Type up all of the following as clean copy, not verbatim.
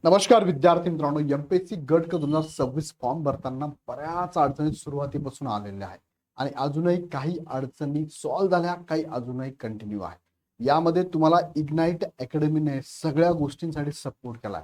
नमस्कार विद्यार्थी मित्रांनो, एमपीएससी गट क 2026 फॉर्म भरताना बऱ्याच अडचणी सुरुवातीपासून आलेल्या आहेत आणि अजूनही काही अडचणी सॉल्व्ह झाल्या, काही अजूनही कंटिन्यू आहे. यामध्ये तुम्हाला इग्नाइट अकॅडमीने सगळ्या गोष्टींसाठी सपोर्ट केला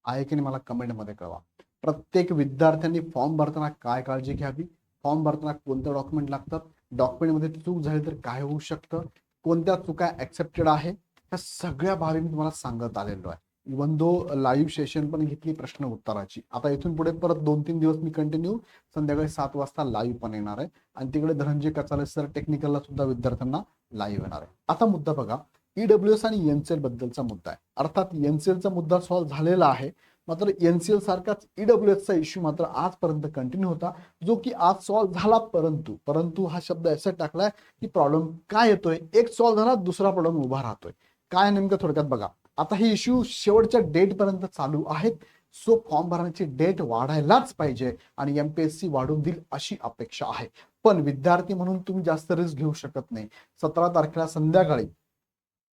आहे की नाही मला कमेंटमध्ये कळवा. प्रत्येक विद्यार्थ्यांनी फॉर्म भरताना काय काळजी घ्यावी, फॉर्म भरताना कोणते डॉक्युमेंट लागतात, डॉक्युमेंटमध्ये चूक झाली तर काय होऊ शकतं, कोणत्या चुका ऍक्सेप्टेड आहे, या सगळ्या बाबी मी तुम्हाला सांगत आलेलो आहे. इवन दो लाईव्ह सेशन पण घेतली प्रश्न उत्तराची. आता इथून पुढे परत 2-3 दिवस मी कंटिन्यू संध्याकाळी 7 वाजता लाईव्ह पण येणार आहे आणि तिकडे धनंजय कचाले सर टेक्निकलला सुद्धा विद्यार्थ्यांना लाईव्ह येणार आहे. आता मुद्दा बघा, ईडब्ल्यूएस आणि एनसीएल बद्दलचा मुद्दा आहे. अर्थात एनसीएलचा मुद्दा सॉल्व्ह झालेला आहे, मात्र एनसीएल सारखाच ईडब्ल्यूएसचा इश्यू मात्र आजपर्यंत कंटिन्यू होता, जो की आज सॉल्व्ह झाला. परंतु परंतु हा शब्द असा टाकलाय की प्रॉब्लेम काय येतोय, एक सॉल्व्ह झाला दुसरा प्रॉब्लेम उभा राहतोय. काय नेमकं थोडक्यात बघा, आता हे इश्यू शेवटच्या डेट पर्यंत चालू आहेत. सो फॉर्म भरण्याची डेट वाढायलाच पाहिजे आणि एमपीएससी वाढून देईल अशी अपेक्षा आहे. पण विद्यार्थी म्हणून तुम्ही जास्त रिस्क घेऊ शकत नाही. 17 तारखेला संध्याकाळी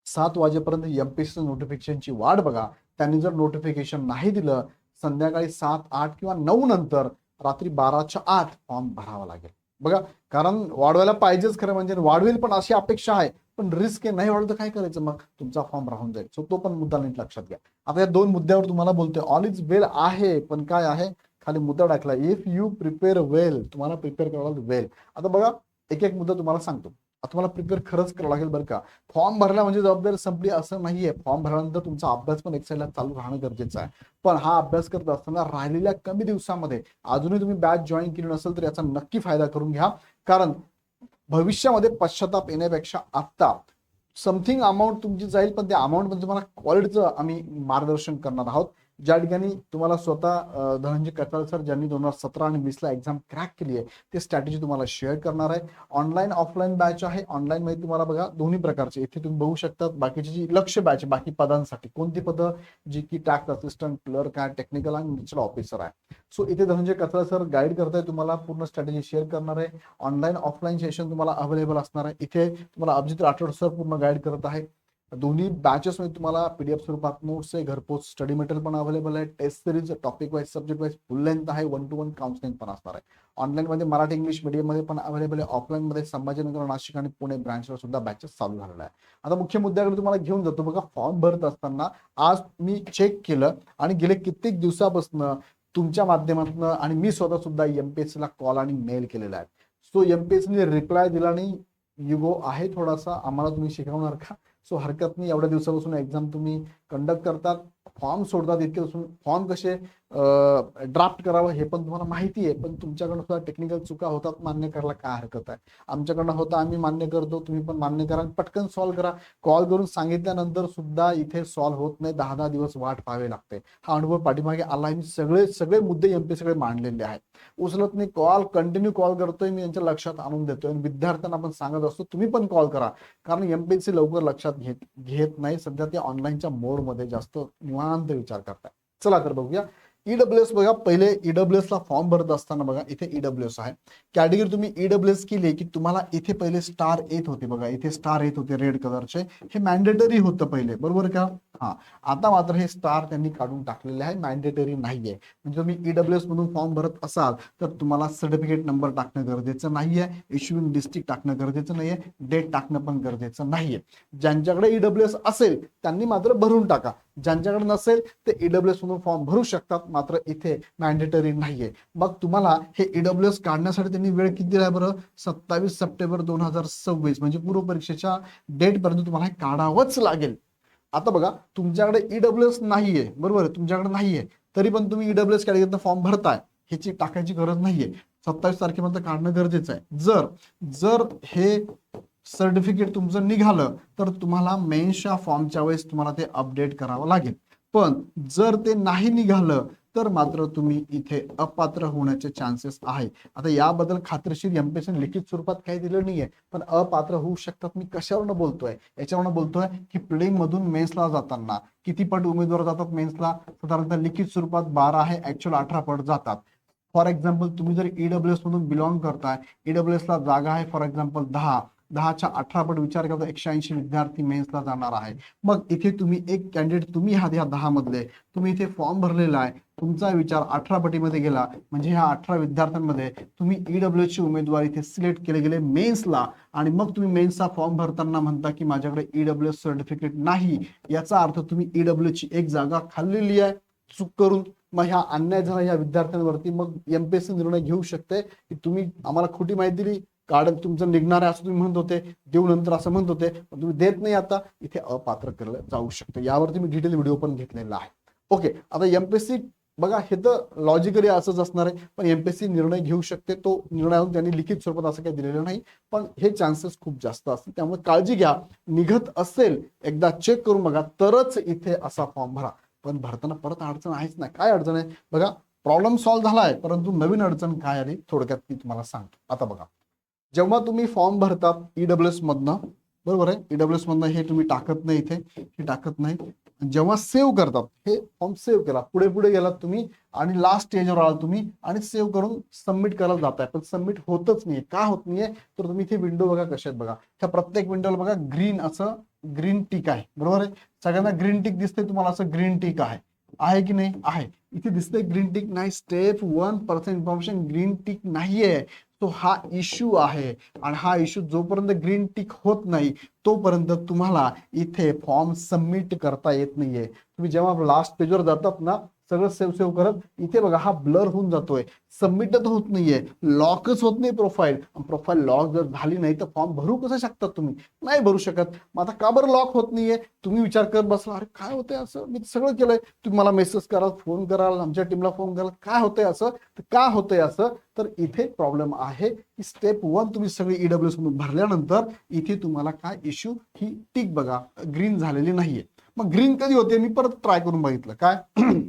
7 वाजेपर्यंत एमपीएससी नोटिफिकेशनची वाट बघा. त्यांनी जर नोटिफिकेशन नाही दिलं, संध्याकाळी 7, 8 किंवा 9 नंतर रात्री 12च्या आत फॉर्म भरावा लागेल. बघा, कारण वाढवायला पाहिजेच, खरं म्हणजे वाढवेल पण अशी अपेक्षा आहे. पण रिस्क नाही वाढवलं तर काय करायचं, मग तुमचा फॉर्म राहून जाईल. सो तो पण मुद्दा नीट लक्षात घ्या. आता या दोन मुद्द्यावर तुम्हाला बोलतोय, ऑल इज वेल आहे, पण काय आहे खाली मुद्दा टाकला, इफ यू प्रिपेअर वेल. तुम्हाला प्रिपेअर करावं लागेल वेल. आता बघा, एक एक मुद्दा तुम्हाला सांगतो. आता तुम्हाला प्रिपेअर खरंच करावं लागेल बरं का. फॉर्म भरला म्हणजे जबाबदारी संपली असं नाहीये. फॉर्म भरल्यानंतर तुमचा अभ्यास पण एक साईडला चालू राहणं गरजेचं आहे. पण हा अभ्यास करत असताना राहिलेल्या कमी दिवसामध्ये अजूनही तुम्ही बॅच जॉईन केली नसेल तर याचा नक्की फायदा करून घ्या. कारण भविष्यामध्ये पश्चाताप येण्यापेक्षा आता समथिंग अमाऊंट तुमची जाईल, पण त्या अमाऊंट मध्ये तुम्हाला क्वालिटीचं आम्ही मार्गदर्शन करणार आहोत. ज्या ठिकाणी तुम्हाला स्वतः धनंजय कचाळे सर ज्यांनी 2017 आणि 20ला एक्झाम क्रॅक केली आहे, ते स्ट्रॅटेजी तुम्हाला शेअर करणार आहे. ऑनलाईन ऑफलाईन बॅच आहे. ऑनलाईन मध्ये तुम्हाला बघा दोन्ही प्रकारचे इथे तुम्ही बघू शकता. बाकीची जी लक्ष्य बॅच बाकी पदांसाठी, कोणती पदं, जी की टॅक्स असिस्टंट, क्लर्क आहे, टेक्निकल आणि डिजिटल ऑफिसर आहे. सो इथे धनंजय कचाळे सर गाईड करताय, तुम्हाला पूर्ण स्ट्रॅटेजी शेअर करणार आहे. ऑनलाईन ऑफलाईन सेशन तुम्हाला अवेलेबल असणार आहे. इथे तुम्हाला अभिजित राठोड सर पूर्ण गाईड करत आहे. दोन्ही बॅचेस मध्ये तुम्हाला पीडीएफ स्वरूपात नोट्स आहे, घरपोच स्टडी मटेरियल पण अवेलेबल आहे. Test series topic wise subject wise full length आहे. 1-to-1 काउन्सिलिंग पण असणार आहे. ऑनलाईन मध्ये मराठी इंग्लिश मीडियम मध्ये पण अवेलेबल आहे. ऑफलाईन मध्ये संभाजीनगर, नाशिक आणि पुणे ब्रांचवर सुद्धा बॅचेस चालू झालेला आहे. आता मुख्य मुद्द्याकडे तुम्हाला घेऊन जातो. बघा, फॉर्म भरत असताना आज मी चेक केलं आणि गेले कित्येक दिवसापासून तुमच्या माध्यमातून आणि मी स्वतः सुद्धा एमपीएससी ला कॉल आणि मेल केलेला आहे. सो एमपीएससी रिप्लाय दिला नाही. युगो आहे थोडासा, आम्हाला तुम्ही शिकवणार का? सो हरकत नाही, एवढ्या दिवसापासून एक्झाम तुम्ही कंडक्ट करतात, फॉर्म सोडतात, इतके फॉर्म कसे ड्राफ्ट करावं हे पण तुम्हाला माहिती आहे. पण तुमच्याकडनं सुद्धा टेक्निकल चुका होतात, मान्य करायला काय हरकत आहे. आमच्याकडनं होता, आम्ही मान्य करतो, तुम्ही पण मान्य करा, पटकन सॉल्व्ह करा. कॉल करून सांगितल्यानंतर सुद्धा इथे सॉल्व्ह होत नाही, 10-10 दिवस वाट पाहावे लागते. हा अनुभव पाठीमागे आला. मी सगळे सगळे मुद्दे एमपी सगळे मांडलेले आहेत. उचलत नाही कॉल, कंटिन्यू कॉल करतोय मी, यांच्या लक्षात आणून देतोय. विद्यार्थ्यांना पण सांगत असतो, तुम्ही पण कॉल करा, कारण एमपीएससी लवकर लक्षात घेत नाही. सध्या ते ऑनलाईनच्या मोडमध्ये जास्त निवांत विचार करताय. चला तर बघूया. ईडब्ल्यूएस बघा, पहिले ईडब्ल्यूएस ला फॉर्म भरत असताना बघा, इथे ईडब्ल्यूएस आहे. कॅटेगरी तुम्ही ईडब्ल्यूएस केली की तुम्हाला इथे पहिले स्टार येत होते. बघा, इथे स्टार येत होते रेड कलरचे. हे मॅन्डेटरी होतं पहिले, बरोबर का? हा, आता मात्र हे स्टार त्यांनी काढून टाकलेले आहे, मॅन्डेटरी नाहीये. म्हणजे तुम्ही ईडब्ल्यूएस मधून फॉर्म भरत असाल तर तुम्हाला सर्टिफिकेट नंबर टाकणं गरजेचं नाहीये, इश्यूइंग डिस्ट्रिक्ट टाकणं गरजेचं नाहीये, डेट टाकणं पण गरजेचं नाहीये. ज्यांच्याकडे ईडब्ल्यूएस असेल त्यांनी मात्र भरून टाका. ज्यांच्याकडे नसेल ते ईडब्ल्यूएस मधून फॉर्म भरू शकतात, मात्र इथे मॅन्डेटरी नाहीये. मग तुम्हाला हे ईडब्ल्यूएस काढण्यासाठी त्यांनी वेळ किती दिलाय बरं? 27 सप्टेंबर 2026, म्हणजे पूर्व परीक्षेच्या डेट पर्यंत तुम्हाला हे काढावंच लागेल. आता बघा, तुमच्याकडे ईडब्ल्यूएस नाहीये, बरोबर, तुमच्याकडे नाहीये, तरी पण तुम्ही ईडब्ल्यूएस कॅटेगरीतनं फॉर्म भरताय, ह्याची टाकायची गरज नाहीये. 27 तारखेपर्यंत काढणं गरजेचं आहे. जर जर हे सर्टिफिकेट तुमचं निघालं तर तुम्हाला मेन्सच्या फॉर्मच्या वेळेस तुम्हाला ते अपडेट करावं लागेल. पण जर ते नाही निघालं तर मात्र तुम्ही इथे अपात्र होण्याचे चान्सेस आहे. आता याबद्दल खात्रीशीर एमपीएससी लिखित स्वरूपात काही दिलं नाहीये, पण अपात्र होऊ शकतात. मी कशावरनं बोलतोय? याच्यावरनं बोलतोय की प्लेन मधून मेन्सला जाताना किती पट उमेदवार जातात मेन्सला? साधारणतः लिखित स्वरूपात 12 आहे, ऍक्च्युअल 18 पट जातात. फॉर एक्झाम्पल, तुम्ही जर ईडब्ल्यूएस मधून बिलॉंग करताय, ईडब्ल्यूएस ला जागा आहे फॉर एक्झाम्पल 10, 10च्या 18 पट विचार करता 180 विद्यार्थी मेन्सला जाणार आहे. मग इथे तुम्ही एक कॅन्डिडेट तुम्ही आहात ह्या 10 मधले, तुम्ही इथे फॉर्म भरलेला आहे, तुमचा विचार 18 पटीमध्ये गेला, म्हणजे ह्या 18 विद्यार्थ्यांमध्ये तुम्ही ईडब्ल्यू ची उमेदवार इथे सिलेक्ट केले गेले मेन्सला, आणि मग तुम्ही मेन्सचा फॉर्म भरताना म्हणता की माझ्याकडे ईडब्ल्यू सर्टिफिकेट नाही, याचा अर्थ तुम्ही ईडब्ल्यू ची एक जागा खाल्लेली आहे चूक करून. मग ह्या अन्याय झाला या विद्यार्थ्यांवरती. मग एमपीएससी निर्णय घेऊ शकते की तुम्ही आम्हाला खोटी माहिती दिली, कार्ड तुमचं निघणार आहे असं तुम्ही म्हणत होते, देऊ नंतर असं म्हणत होते, पण तुम्ही देत नाही, आता इथे अपात्र केलं जाऊ शकतं. यावरती मी डिटेल व्हिडिओ पण घेतलेला आहे. ओके, आता एमपीएससी बघा हे तर लॉजिकली असंच असणार आहे, पण एमपीएससी निर्णय घेऊ शकते. तो निर्णय त्यांनी लिखित स्वरूपात असं काही दिलेलं नाही, पण हे चान्सेस खूप जास्त असतील, त्यामुळे काळजी घ्या. निघत असेल एकदा चेक करून बघा, तरच इथे असा फॉर्म भरा. पण भरताना परत अडचण आहेच ना. काय अडचण आहे बघा, प्रॉब्लेम सॉल्व्ह झाला आहे, परंतु नवीन अडचण काय आली थोडक्यात मी तुम्हाला सांगतो. आता बघा, जेव्हा तुम्ही फॉर्म भरतात ईडब्ल्यूएस मधनं, बरोबर आहे, ईडब्ल्यूएस मधनं हे तुम्ही टाकत नाही, इथे हे टाकत नाही, जेव्हा सेव्ह करतात, हे फॉर्म सेव्ह केला, पुढे पुढे गेलात तुम्ही आणि लास्ट स्टेजवर आलात तुम्ही आणि सेव्ह करून सबमिट करायला जाताय, पण सबमिट होतच नाहीये. का होत नाहीये तर तुम्ही इथे विंडो बघा कशा आहेत बघा, त्या प्रत्येक विंडोला बघा ग्रीन असं ग्रीन टिक आहे, बरोबर आहे, सगळ्यांना ग्रीन टिक दिसते, तुम्हाला असं ग्रीन टिक आहे की नाही, आहे इथे दिसतंय ग्रीन टिक नाही. स्टेप 1% इन्फॉर्मेशन ग्रीन टिक नाहीये, तो हा इश्यू आहे. आणि हा इश्यू जोपर्यंत ग्रीन टिक होत नाही तोपर्यंत तुम्हाला इथे फॉर्म सबमिट करता येत नाहीये. तुम्ही जेव्हा लास्ट पेजवर जातात ना, सगळं सेव्ह करत, इथे बघा हा ब्लर होऊन जातोय, सबमिटच होत नाहीये, लॉकच होत नाही प्रोफाईल. प्रोफाईल लॉक जर झाली नाही तर फॉर्म भरू कसं शकतात तुम्ही, नाही भरू शकत. मग आता का बरं लॉक होत नाहीये, तुम्ही विचार करत बसला, अरे काय होतंय असं, मी सगळं केलंय, तुम्ही मला मेसेज कराल, फोन कराल, आमच्या टीमला फोन कराल, काय होतंय असं, तर का होतंय असं, तर इथे प्रॉब्लेम आहे की स्टेप 1 तुम्ही सगळी ईडब्ल्यूएस मधून भरल्यानंतर इथे तुम्हाला काय इश्यू, ही टिक बघा ग्रीन झालेली नाहीये. मग ग्रीन कधी होते, मी परत ट्राय करून बघितलं, काय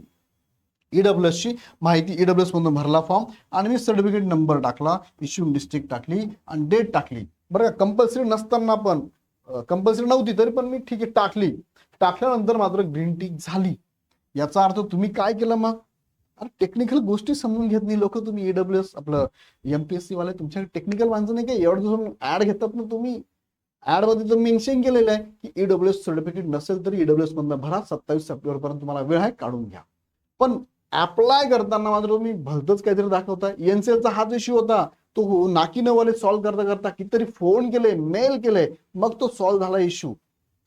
ईडब्ल्यूएस ची माहिती, ईडब्ल्यूएस मधून भरला फॉर्म आणि मी सर्टिफिकेट नंबर टाकला, इश्यू डिस्ट्रिक्ट टाकली आणि डेट टाकली, बरं का, कंपल्सरी नसताना पण, कंपल्सरी नव्हती तरी पण मी ठीक आहे टाकली. टाकल्यानंतर मात्र ग्रीन टिक झाली. याचा अर्थ तुम्ही काय केलं मग, अरे टेक्निकल गोष्टी समजून घेत नाही लोक. तुम्ही ईडब्ल्यूएस आपलं एमपीएससी वाले तुमच्याकडे टेक्निकल माणसं नाही काय, एवढं दिवस ऍड घेतात ना तुम्ही. ऍड मध्ये तर मेन्शन केलेलं आहे की ईडब्ल्यूएस सर्टिफिकेट नसेल तरी ईडब्ल्यूएस मधनं भरा, 27 सप्टेंबर पर्यंत तुम्हाला वेळ आहे, काढून घ्या. पण अप्लाय करताना मात्र तुम्ही भलतच काहीतरी दाखवता. एनसीएलचा हाच इश्यू होता, तो नाकी नवाले सॉल्व्ह करता करता कितीतरी फोन केले, मेल केले, मग तो सॉल्व्ह झाला इश्यू.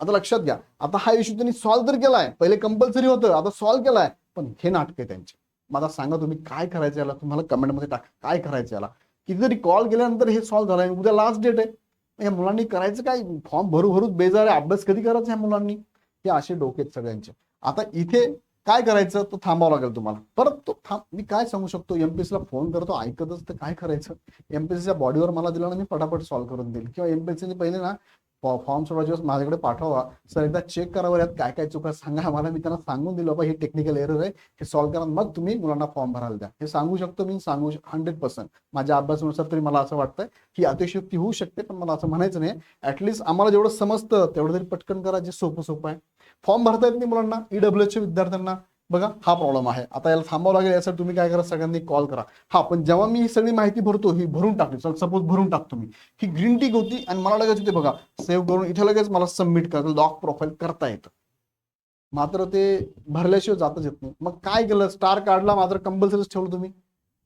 आता लक्षात घ्या, आता हा इश्यू त्यांनी सॉल्व्ह तर केलाय, पहिले कंपल्सरी होतं, आता सॉल्व्ह केलाय, पण हे नाटक आहे त्यांचे. मला सांगा तुम्ही काय करायचं याला, तुम्हाला कमेंटमध्ये टाका काय करायचं याला. कितीतरी कॉल केल्यानंतर हे सॉल्व्ह झालंय, उद्या लास्ट डेट आहे, या मुलांनी करायचं काय, फॉर्म भरूच बेजार आहे, अभ्यास कधी करायचा ह्या मुलांनी, हे असे डोके सगळ्यांचे. आता इथे काय करायचं, तो थांबावं लागेल तुम्हाला. परत तो मी काय सांगू शकतो, एमपीएससी ला फोन करतो, ऐकतच तर काय करायचं. एमपीएससीच्या बॉडीवर मला दिला ना, मी पटापट सॉल्व्ह करून देईल. किंवा एमपीएससीने पहिले ना फॉर्म सोडवायच्या वेळेस माझ्याकडे पाठवा, सर एकदा चेक करावं यात काय काय चुका सांगा मला, मी त्यांना सांगून दिलं बाबा हे टेक्निकल एरर आहे, हे सॉल्व्ह करा, मग तुम्ही मुलांना फॉर्म भरायला द्या. हे सांगू शकतो मी, सांगू 100%. माझ्या अभ्यासानुसार तरी मला असं वाटतंय ही अतिशयोक्ती होऊ शकते, पण मला असं म्हणायचं नाही. ऍटलीस्ट आम्हाला जेवढं समजतं तेवढं तरी पटकन करा, जे सोपं आहे. फॉर्म भरता येत नाही मुलांना, ईडब्ल्यूएसच्या विद्यार्थ्यांना, बघा हा प्रॉब्लेम आहे. आता याला थांबावं लागेल, यासाठी तुम्ही काय करा, सगळ्यांनी कॉल करा. हा पण जेव्हा मी ही सगळी माहिती भरतो, ही भरून टाकली, सपोज भरून टाकतो मी, ही ग्रीन टिक होती आणि मला लगेच इथे बघा सेव्ह करून इथे लगेच मला सबमिट करता, लॉक प्रोफाईल करता येतं, मात्र ते भरल्याशिवाय जातच येत नाही. मग काय केलं, स्टार काढला, मात्र कंपल्सरीच ठेवलं तुम्ही,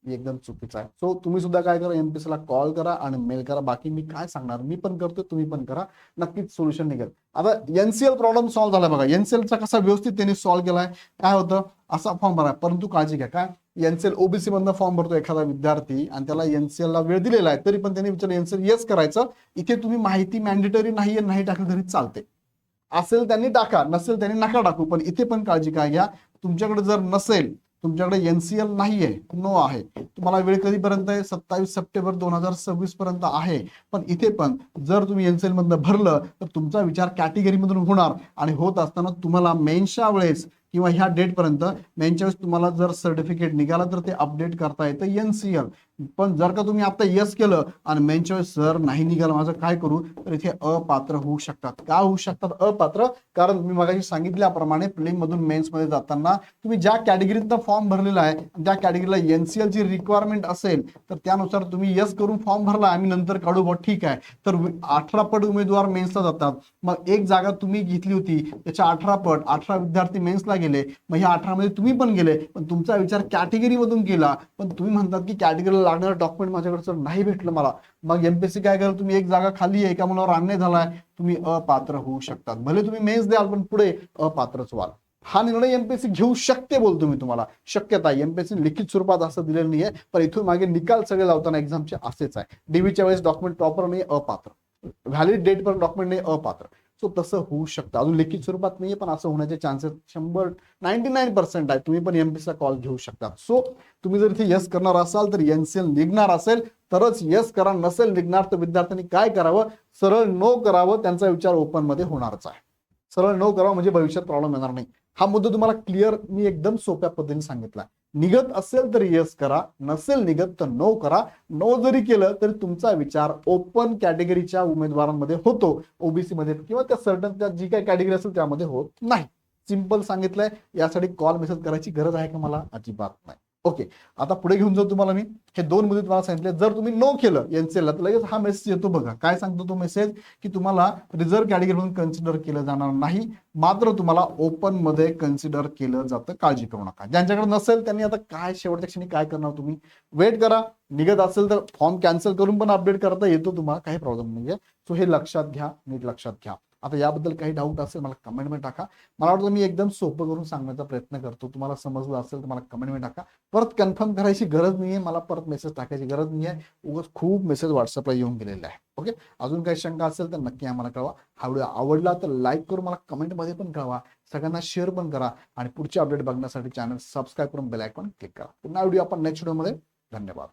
एकदम चुकीचं आहे. सो तुम्ही सुद्धा काय करा, एमपीएससी ला कॉल करा आणि मेल करा. बाकी मी काय सांगणार, मी पण करतो, तुम्ही पण करा, नक्कीच सोल्युशन निघेल. आता एनसीएल प्रॉब्लेम सॉल्व्ह झाला बघा, एनसीएलचा कसा व्यवस्थित त्यांनी सॉल्व्ह केलाय. काय होतं, असा फॉर्म भरा, परंतु काळजी घ्या, काय एनसीएल ओबीसी मधनं फॉर्म भरतो एखादा विद्यार्थी आणि त्याला एनसीएल ला वेळ दिलेला आहे, तरी पण त्यांनी विचारलं एनसीएल येस करायचं. इथे तुम्ही माहिती मॅन्डेटरी नाही टाकली तरी चालते, असेल त्यांनी टाका, नसेल त्यांनी नका टाकू. पण इथे पण काळजी काय घ्या, तुमच्याकडे जर नसेल, तुमच्याकडे एनसीएल नाहीये, नो आहे, तुम्हाला वेळ कधीपर्यंत आहे, 27 सप्टेंबर 2026 पर्यंत आहे. पण इथे पण जर तुम्ही एनसीएल मधनं भरलं तर तुमचा विचार कॅटेगरी मधून होणार आणि होत असताना तुम्हाला मेन्सच्या वेळेस किंवा ह्या डेट पर्यंत, मेन्सच्या वेळेस तुम्हाला जर सर्टिफिकेट निघाला तर ते अपडेट करता येतं एनसीएल. पण जर का तुम्ही आता येस केलं आणि मेनच्या वेळेस सर नाही निघालं माझं काय करू, तर इथे अपात्र होऊ शकतात. का होऊ शकतात अपात्र? कारण मी मगाशी सांगितल्याप्रमाणे प्रिलिम मधून मेन्स मध्ये जाताना तुम्ही ज्या कॅटेगरीचा फॉर्म भरलेला आहे त्या कॅटेगरीला एनसीएल ची रिक्वायरमेंट असेल तर त्यानुसार तुम्ही येस करून फॉर्म भरला, आम्ही नंतर काढू बघ ठीक आहे, तर 18 पट उमेदवार मेन्सला जातात. मग एक जागा तुम्ही घेतली होती त्याच्या 18 पट 18 विद्यार्थी मेन्सला गेले, मग ह्या 18 मध्ये तुम्ही पण गेले, पण तुमचा विचार कॅटेगरी मधून केला, पण तुम्ही म्हणतात की कॅटेगरीला लागणारं डॉक्युमेंट माझ्याकडचं नाही भेटलं मला. मग एमपीएससी काय करेल, तुम्ही एक जागा खाली आहे एका मुलावर अन्याय झालाय, तुम्ही अपात्र होऊ शकतात. भले तुम्ही मेन्स द्याल पण पुढे अपात्रच व्हाल. हा निर्णय एमपीएससी घेऊ शकते बोलतो मी तुम्हाला, शक्यता आहे. एमपीएससी लिखित स्वरूपात असं दिलेलं नाहीये, पण इथून मागे निकाल सगळे लावताना एक्झामचे असेच आहे. डीबीच्या वेळेस डॉक्युमेंट प्रॉपर नाही अपात्र, व्हॅलिड डेट पण डॉक्युमेंट नाही अपात्र. सो तसं होऊ शकतं. अजून लिखित स्वरूपात नाहीये पण असं होण्याचे चान्सेस 99% आहे. तुम्ही पण एमपीएससीचा कॉल घेऊ शकता. सो तुम्ही जर इथे यस करणार असाल तर एनसीएल निघणार असेल तरच यस करा, नसेल निघणार तर विद्यार्थ्यांनी काय करावं, सरळ नो करावं. त्यांचा विचार ओपन मध्ये होणारच आहे. सरळ नो करावं म्हणजे भविष्यात प्रॉब्लेम येणार नाही. हा मुद्दा तुम्हाला क्लिअर मी एकदम सोप्या पद्धतीने सांगितला. निघत असेल तर येस करा, नसेल निघत तर नो करा. नो जरी केलं तरी तुमचा विचार ओपन कॅटेगरीच्या उमेदवारांमध्ये होतो, ओबीसी मध्ये किंवा त्या सर्टन त्या जी काही कॅटेगरी असेल त्यामध्ये होत नाही. सिंपल सांगितलंय. यासाठी कॉल मेसेज करायची गरज आहे का मला? अजिबात नाही. ओके, आता पुढे घेऊन जाऊ तुम्हाला मी. हे दोन मुद्दे तुम्हाला सांगितले. जर तुम्ही नो केलं एनसीएलला तर लगेच हा मेसेज येतो बघा. काय सांगतो तो मेसेज, की तुम्हाला रिझर्व्ह कॅटेगरी म्हणून कन्सिडर केलं जाणार नाही, मात्र तुम्हाला ओपन मध्ये कन्सिडर केलं जातं. काळजी करू नका. ज्यांच्याकडे नसेल त्यांनी आता काय शेवटच्या क्षणी काय करणार, तुम्ही वेट करा. निघत असेल तर फॉर्म कॅन्सल करून पण अपडेट करता येतो तुम्हाला, काही प्रॉब्लेम नाहीये. सो हे लक्षात घ्या, नीट लक्षात घ्या. आता याबद्दल काही डाऊट असेल मला कमेंटमध्ये टाका. मला वाटतं मी एकदम सोपं करून सांगण्याचा प्रयत्न करतो. तुम्हाला समजलं असेल तर मला कमेंटमध्ये टाका. परत कन्फर्म करायची गरज नाहीये, मला परत मेसेज टाकायची गरज नाहीये. उगाच खूप मेसेज व्हॉट्सअपला येऊन गेलेले आहे. ओके, अजून काही शंका असेल तर नक्की आम्हाला कळवा. हा व्हिडिओ आवडला तर लाईक करून मला कमेंटमध्ये पण कळवा. सगळ्यांना शेअर पण करा आणि पुढचे अपडेट बघण्यासाठी चॅनल सबस्क्राईब करून बेल आयकॉन क्लिक करा. पुन्हा व्हिडिओ आपण नेक्स्ट व्हिडिओमध्ये. धन्यवाद.